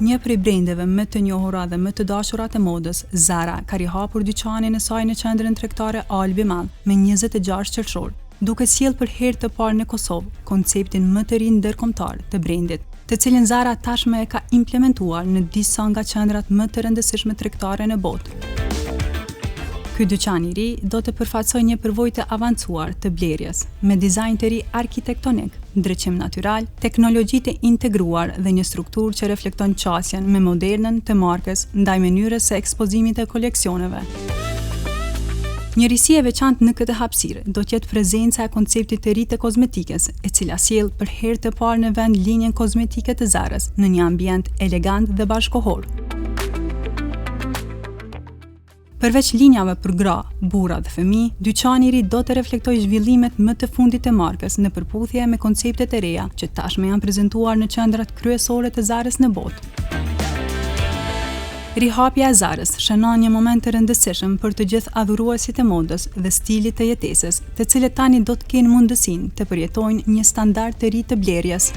Një prej brendeve më të njohura dhe më të dashurat e modës, Zara, ka rihapur dyqanin e saj në qendrën tregtare Albi Madh me 26 qershor, duke sjellë për herë të parë në Kosovë konceptin më të ri ndërkombëtar të brendit, të cilin Zara tashmë e ka implementuar në disa nga qendrat më të rëndësishme tregtare në botë. Ky dyqan i ri do të përfaqësojë një përvojë të avancuar të blerjes, me dizajn të ri arkitektonik, ndriçim natyral, teknologji të integruar dhe një strukturë që reflekton qasjen me modernën të markës ndaj mënyrës së ekspozimit të koleksioneve. Njërisi e veçantë në këtë hapësirë do të jetë prezenca e konceptit të ri të kozmetikës, e cila sjell për herë të parë në vend linjen kozmetike të Zarës në një ambient elegant dhe bashkëkohor. Përveç linjave për gra, burra dhe fëmijë, dyqani i ri do të reflektojë zhvillimet më të fundit të markës në përputhje me konceptet e reja që tashmë janë prezantuar në qendrat kryesore të Zarës në botë. Rihapja e Zarës shënon një moment të rëndësishëm për të gjithë adhuruesit e modës dhe stilit të jetesës, të cilët tani do të kenë mundësinë të përjetojnë një standard të ri të blerjes.